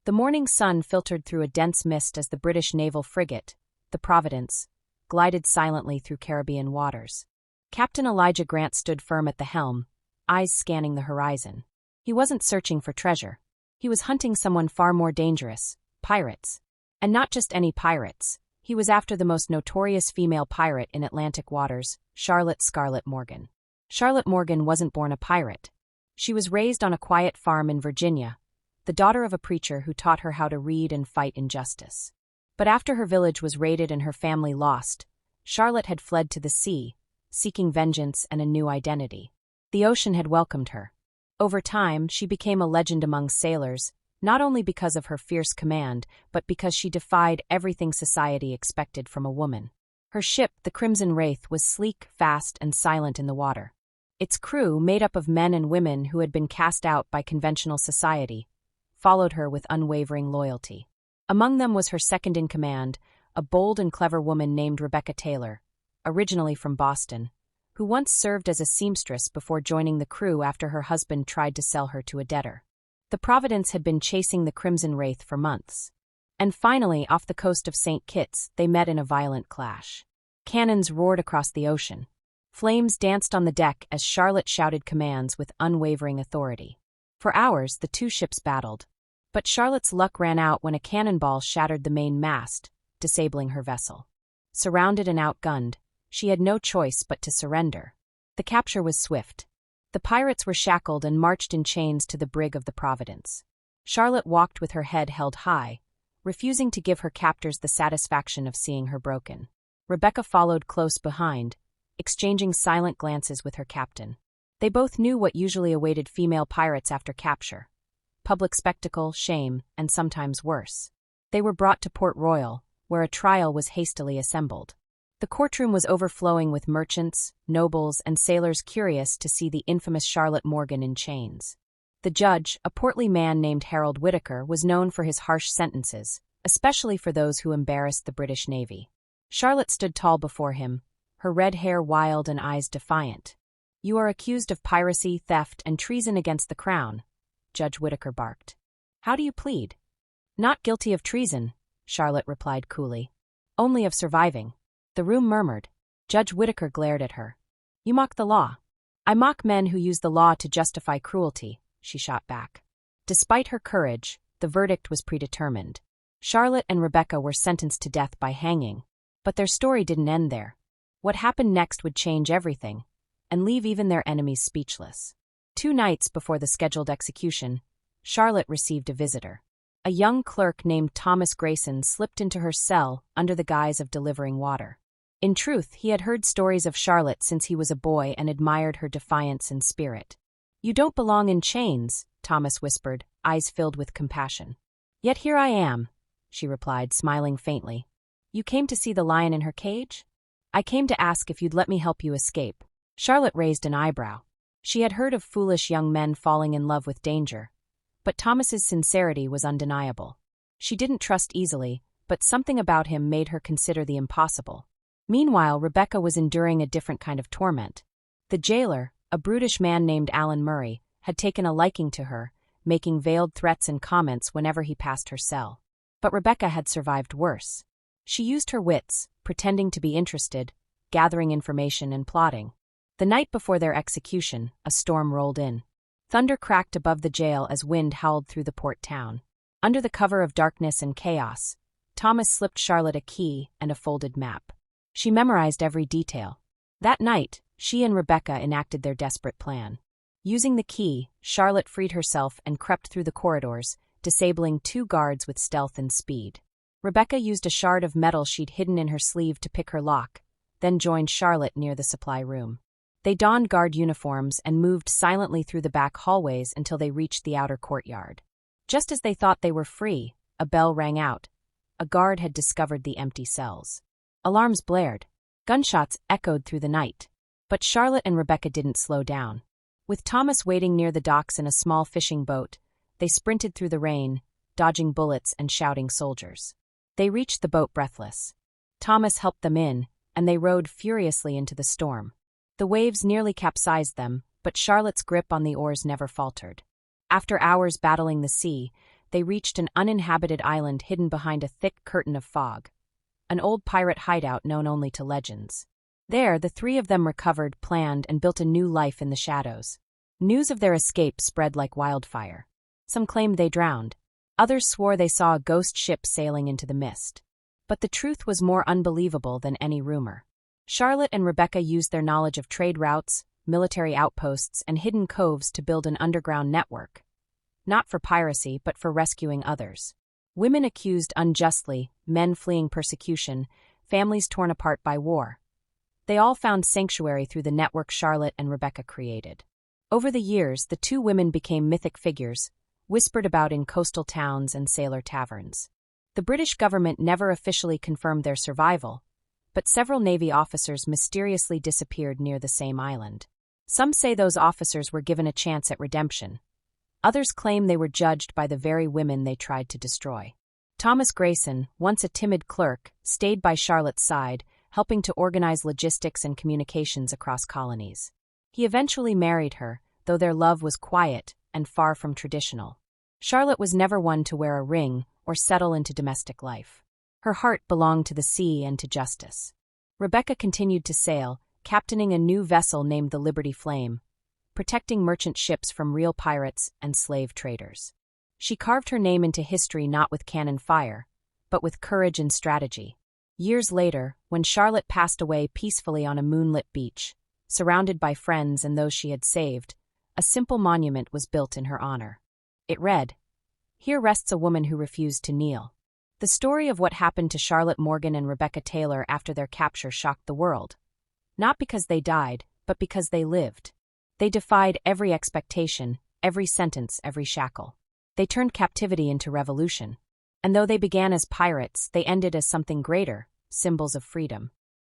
The morning sun filtered through a dense mist as the British naval frigate, the Providence, glided silently through Caribbean waters. Captain Elijah Grant stood firm at the helm, eyes scanning the horizon. He wasn't searching for treasure. He was hunting someone far more dangerous, pirates. And not just any pirates. He was after the most notorious female pirate in Atlantic waters, Charlotte Scarlett Morgan. Charlotte Morgan wasn't born a pirate. She was raised on a quiet farm in Virginia, the daughter of a preacher who taught her how to read and fight injustice. But after her village was raided and her family lost, Charlotte had fled to the sea, seeking vengeance and a new identity. The ocean had welcomed her. Over time, she became a legend among sailors, not only because of her fierce command, but because she defied everything society expected from a woman. Her ship, the Crimson Wraith, was sleek, fast, and silent in the water. Its crew, made up of men and women who had been cast out by conventional society, followed her with unwavering loyalty. Among them was her second-in-command, a bold and clever woman named Rebecca Taylor, originally from Boston, who once served as a seamstress before joining the crew after her husband tried to sell her to a debtor. The Providence had been chasing the Crimson Wraith for months. And finally, off the coast of St. Kitts, they met in a violent clash. Cannons roared across the ocean. Flames danced on the deck as Charlotte shouted commands with unwavering authority. For hours, the two ships battled. But Charlotte's luck ran out when a cannonball shattered the main mast, disabling her vessel. Surrounded and outgunned, she had no choice but to surrender. The capture was swift. The pirates were shackled and marched in chains to the brig of the Providence. Charlotte walked with her head held high, refusing to give her captors the satisfaction of seeing her broken. Rebecca followed close behind, exchanging silent glances with her captain. They both knew what usually awaited female pirates after capture: public spectacle, shame, and sometimes worse. They were brought to Port Royal, where a trial was hastily assembled. The courtroom was overflowing with merchants, nobles, and sailors curious to see the infamous Charlotte Morgan in chains. The judge, a portly man named Harold Whittaker, was known for his harsh sentences, especially for those who embarrassed the British Navy. Charlotte stood tall before him, her red hair wild and eyes defiant. "You are accused of piracy, theft, and treason against the crown," Judge Whittaker barked. "How do you plead?" "Not guilty of treason," Charlotte replied coolly. "Only of surviving." The room murmured. Judge Whittaker glared at her. "You mock the law." "I mock men who use the law to justify cruelty," she shot back. Despite her courage, the verdict was predetermined. Charlotte and Rebecca were sentenced to death by hanging. But their story didn't end there. What happened next would change everything, and leave even their enemies speechless. 2 nights before the scheduled execution, Charlotte received a visitor. A young clerk named Thomas Grayson slipped into her cell under the guise of delivering water. In truth, he had heard stories of Charlotte since he was a boy and admired her defiance and spirit. "You don't belong in chains," Thomas whispered, eyes filled with compassion. "Yet here I am," she replied, smiling faintly. "You came to see the lion in her cage?" "I came to ask if you'd let me help you escape." Charlotte raised an eyebrow. She had heard of foolish young men falling in love with danger. But Thomas's sincerity was undeniable. She didn't trust easily, but something about him made her consider the impossible. Meanwhile, Rebecca was enduring a different kind of torment. The jailer, a brutish man named Alan Murray, had taken a liking to her, making veiled threats and comments whenever he passed her cell. But Rebecca had survived worse. She used her wits, pretending to be interested, gathering information and plotting. The night before their execution, a storm rolled in. Thunder cracked above the jail as wind howled through the port town. Under the cover of darkness and chaos, Thomas slipped Charlotte a key and a folded map. She memorized every detail. That night, she and Rebecca enacted their desperate plan. Using the key, Charlotte freed herself and crept through the corridors, disabling 2 guards with stealth and speed. Rebecca used a shard of metal she'd hidden in her sleeve to pick her lock, then joined Charlotte near the supply room. They donned guard uniforms and moved silently through the back hallways until they reached the outer courtyard. Just as they thought they were free, a bell rang out. A guard had discovered the empty cells. Alarms blared. Gunshots echoed through the night. But Charlotte and Rebecca didn't slow down. With Thomas waiting near the docks in a small fishing boat, they sprinted through the rain, dodging bullets and shouting soldiers. They reached the boat breathless. Thomas helped them in, and they rowed furiously into the storm. The waves nearly capsized them, but Charlotte's grip on the oars never faltered. After hours battling the sea, they reached an uninhabited island hidden behind a thick curtain of fog, an old pirate hideout known only to legends. There, the three of them recovered, planned, and built a new life in the shadows. News of their escape spread like wildfire. Some claimed they drowned. Others swore they saw a ghost ship sailing into the mist. But the truth was more unbelievable than any rumor. Charlotte and Rebecca used their knowledge of trade routes, military outposts, and hidden coves to build an underground network. Not for piracy, but for rescuing others. Women accused unjustly, men fleeing persecution, families torn apart by war. They all found sanctuary through the network Charlotte and Rebecca created. Over the years, the two women became mythic figures, whispered about in coastal towns and sailor taverns. The British government never officially confirmed their survival, but several Navy officers mysteriously disappeared near the same island. Some say those officers were given a chance at redemption. Others claim they were judged by the very women they tried to destroy. Thomas Grayson, once a timid clerk, stayed by Charlotte's side, helping to organize logistics and communications across colonies. He eventually married her, though their love was quiet and far from traditional. Charlotte was never one to wear a ring or settle into domestic life. Her heart belonged to the sea and to justice. Rebecca continued to sail, captaining a new vessel named the Liberty Flame, protecting merchant ships from real pirates and slave traders. She carved her name into history not with cannon fire, but with courage and strategy. Years later, when Charlotte passed away peacefully on a moonlit beach, surrounded by friends and those she had saved, a simple monument was built in her honor. It read, "Here rests a woman who refused to kneel." The story of what happened to Charlotte Morgan and Rebecca Taylor after their capture shocked the world. Not because they died, but because they lived. They defied every expectation, every sentence, every shackle. They turned captivity into revolution. And though they began as pirates, they ended as something greater, symbols of freedom.